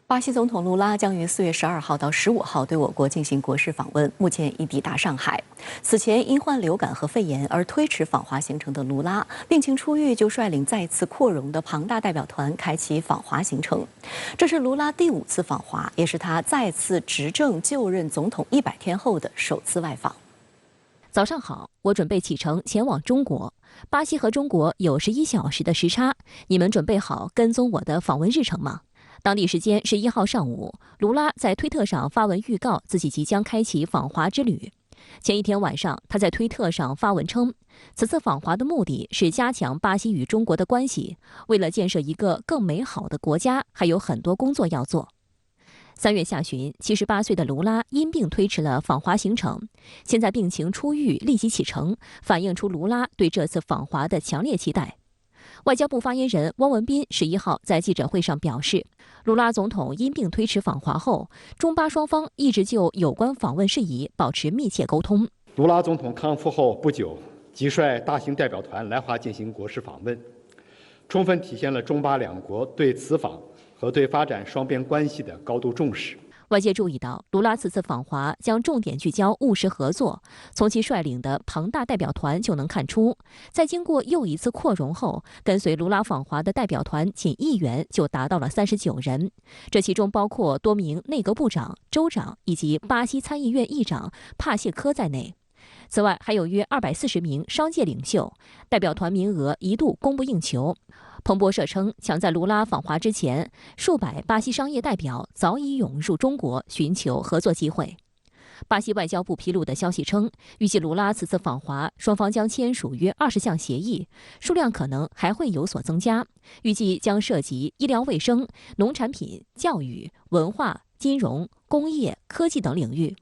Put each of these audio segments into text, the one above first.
巴西总统卢拉将于4月12号到15号对我国进行国事访问，目前已抵达上海。此前因患流感和肺炎而推迟访华行程的卢拉，病情初愈就率领再次扩容的庞大代表团开启访华行程。这是卢拉第5次访华，也是他再次执政就任总统100天后的首次外访。早上好，我准备启程前往中国。巴西和中国有11小时的时差，你们准备好跟踪我的访问日程吗？当地时间11号上午，卢拉在推特上发文预告自己即将开启访华之旅。前一天晚上，他在推特上发文称，此次访华的目的是加强巴西与中国的关系，为了建设一个更美好的国家，还有很多工作要做。3月下旬，78岁的卢拉因病推迟了访华行程，现在病情初愈，立即启程，反映出卢拉对这次访华的强烈期待。外交部发言人汪文斌11号在记者会上表示，卢拉总统因病推迟访华后，中巴双方一直就有关访问事宜保持密切沟通。卢拉总统康复后不久，即率大型代表团来华进行国事访问，充分体现了中巴两国对此访和对发展双边关系的高度重视。外界注意到，卢拉此次访华将重点聚焦务实合作。从其率领的庞大代表团就能看出，在经过又一次扩容后，跟随卢拉访华的代表团仅1员就达到了39人，这其中包括多名内阁部长、州长以及巴西参议院议长帕谢科在内。此外，还有约240名商界领袖，代表团名额一度供不应求。彭博社称，抢在卢拉访华之前，数百巴西商业代表早已涌入中国寻求合作机会。巴西外交部披露的消息称，预计卢拉此次访华，双方将签署约20项协议，数量可能还会有所增加，预计将涉及医疗卫生、农产品、教育、文化、金融、工业、科技等领域。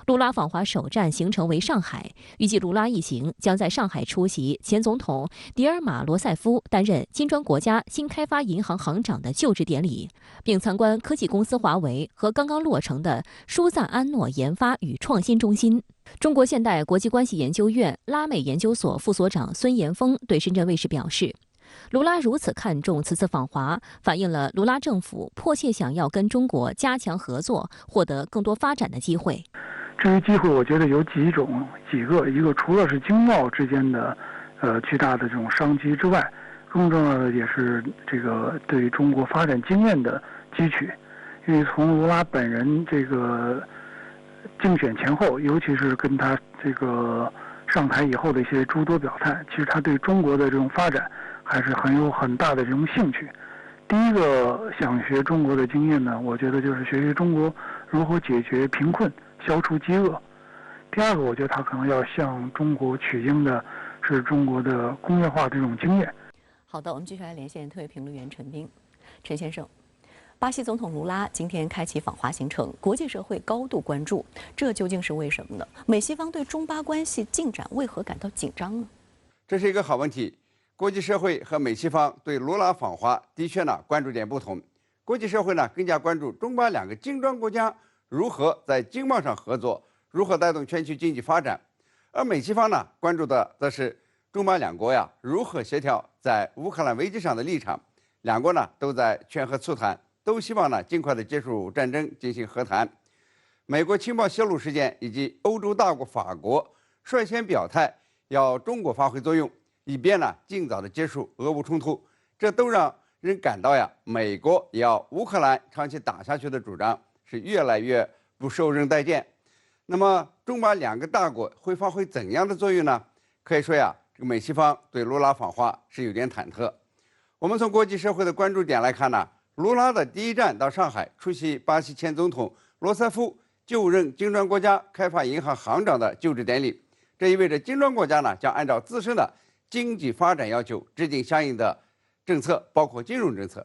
卢拉访华首站行程为上海，预计卢拉一行将在上海出席前总统迪尔马罗塞夫担任金砖国家新开发银行行长的就职典礼，并参观科技公司华为和刚刚落成的舒赞安诺研发与创新中心。中国现代国际关系研究院拉美研究所副所长孙延峰对深圳卫视表示，卢拉如此看重此次访华，反映了卢拉政府迫切想要跟中国加强合作，获得更多发展的机会。至于机会，我觉得有几个，一个除了是经贸之间的巨大的这种商机之外，更重要的也是这个对于中国发展经验的汲取。因为从卢拉本人这个竞选前后，尤其是跟他这个上台以后的一些诸多表态，其实他对中国的这种发展还是很大的这种兴趣。第一个想学中国的经验呢，我觉得就是学习中国如何解决贫困、消除饥饿。第二个，我觉得他可能要向中国取经的是中国的工业化这种经验。好的，我们继续来连线特约评论员陈斌。陈先生，巴西总统卢拉今天开启访华行程，国际社会高度关注，这究竟是为什么呢？美西方对中巴关系进展为何感到紧张呢？这是一个好问题。国际社会和美西方对卢拉访华的确关注点不同。国际社会更加关注中巴2个金砖国家如何在经贸上合作，如何带动全球经济发展。而美西方关注的则是中巴2国如何协调在乌克兰危机上的立场。2国都在劝和促谈，都希望尽快的结束战争，进行和谈。美国情报泄露事件以及欧洲大国法国率先表态要中国发挥作用，以便尽早的结束俄乌冲突，这都让人感到美国要乌克兰长期打下去的主张是越来越不受人待见。那么中巴2个大国会发挥怎样的作用呢？可以说这个美西方对卢拉访华是有点忐忑。我们从国际社会的关注点来看卢拉的第一站到上海，出席巴西前总统罗塞夫就任金砖国家开发银行行长的就职典礼。这意味着金砖国家将按照自身的经济发展要求制定相应的政策，包括金融政策。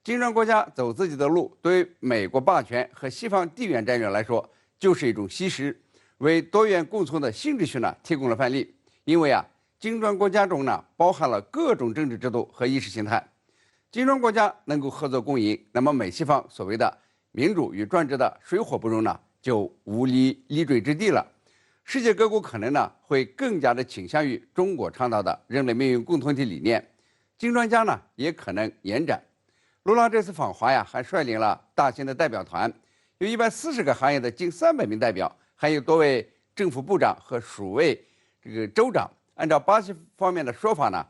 金砖国家走自己的路，对于美国霸权和西方地缘战略来说，就是一种稀释，为多元共存的新秩序提供了范例。因为金砖国家中包含了各种政治制度和意识形态，金砖国家能够合作共赢，那么美西方所谓的民主与专制的水火不容就无立锥之地了。世界各国可能会更加的倾向于中国倡导的人类命运共同体理念，金砖家也可能延展。卢拉这次访华呀，还率领了大型的代表团，有140个行业的近300名代表，还有多位政府部长和数位州长。按照巴西方面的说法呢，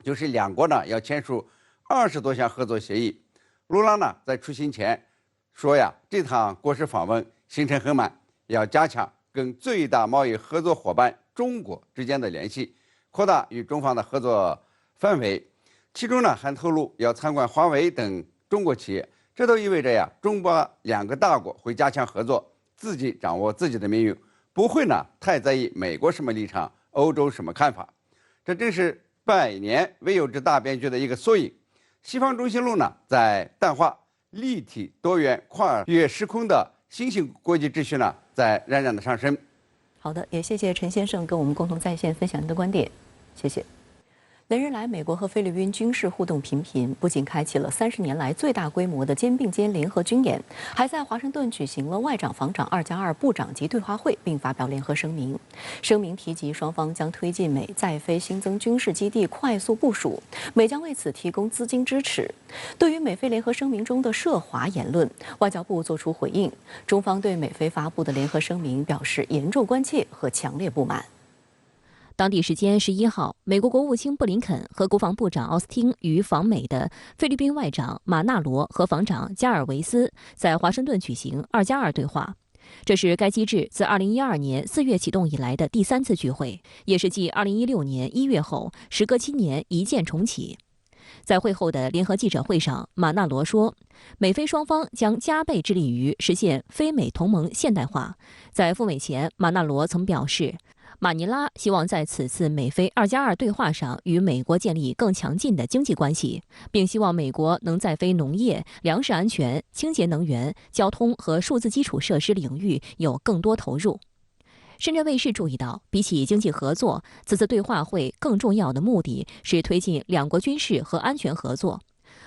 就是两国呢要签署20多项合作协议。卢拉呢在出行前说呀，这趟国事访问行程很满，要加强跟最大贸易合作伙伴中国之间的联系，扩大与中方的合作范围。其中呢还透露要参观华为等中国企业，这都意味着呀，中巴2个大国会加强合作，自己掌握自己的命运，不会呢太在意美国什么立场，欧洲什么看法。这正是100年未有之大变局的一个缩影。西方中心路呢，在淡化立体多元、跨越时空的新型国际秩序呢，在冉冉的上升。好的，也谢谢陈先生跟我们共同在线分享您的观点，谢谢。连日来，美国和菲律宾军事互动频频，不仅开启了30年来最大规模的肩并肩联合军演，还在华盛顿举行了外长防长2+2部长级对话会，并发表联合声明。声明提及双方将推进美在菲新增军事基地快速部署，美将为此提供资金支持。对于美菲联合声明中的涉华言论，外交部作出回应，中方对美菲发布的联合声明表示严重关切和强烈不满。当地时间11号，美国国务卿布林肯和国防部长奥斯汀与访美的菲律宾外长马纳罗和防长加尔维斯在华盛顿举行2+2对话。这是该机制自2012年4月启动以来的第3次聚会，也是继2016年1月后，时隔7年一键重启。在会后的联合记者会上，马纳罗说，美菲双方将加倍致力于实现非美同盟现代化。在赴美前，马纳罗曾表示，马尼拉希望在此次美菲2+2对话上与美国建立更强劲的经济关系，并希望美国能在非农业、粮食安全、清洁能源、交通和数字基础设施领域有更多投入。深圳卫视注意到，比起经济合作，此次对话会更重要的目的是推进两国军事和安全合作。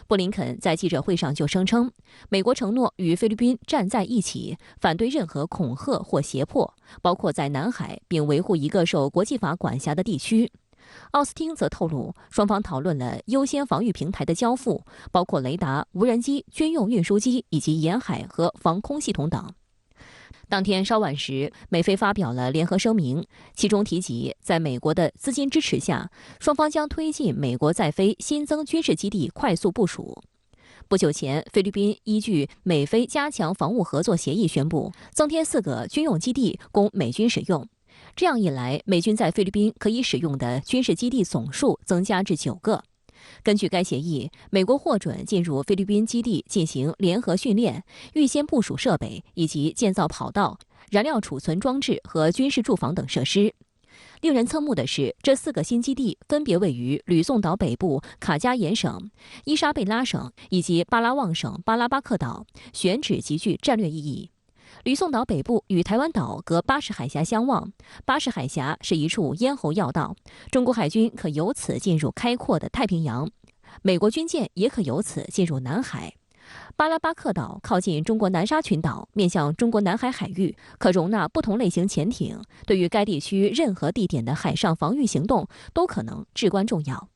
布林肯在记者会上就声称，美国承诺与菲律宾站在一起，反对任何恐吓或胁迫，包括在南海，并维护一个受国际法管辖的地区。奥斯汀则透露，双方讨论了优先防御平台的交付，包括雷达、无人机、军用运输机以及沿海和防空系统等。当天稍晚时，美菲发表了联合声明，其中提及，在美国的资金支持下，双方将推进美国在菲新增军事基地快速部署。不久前，菲律宾依据美菲加强防务合作协议宣布，增添4个军用基地供美军使用。这样一来，美军在菲律宾可以使用的军事基地总数增加至9个。根据该协议，美国获准进入菲律宾基地进行联合训练、预先部署设备以及建造跑道、燃料储存装置和军事驻防等设施。令人侧目的是，这4个新基地分别位于吕宋岛北部卡加延省、伊莎贝拉省以及巴拉望省巴拉巴克岛，选址极具战略意义。吕宋岛北部与台湾岛隔巴士海峡相望，巴士海峡是一处咽喉要道，中国海军可由此进入开阔的太平洋，美国军舰也可由此进入南海。巴拉巴克岛靠近中国南沙群岛，面向中国南海海域，可容纳不同类型潜艇，对于该地区任何地点的海上防御行动都可能至关重要。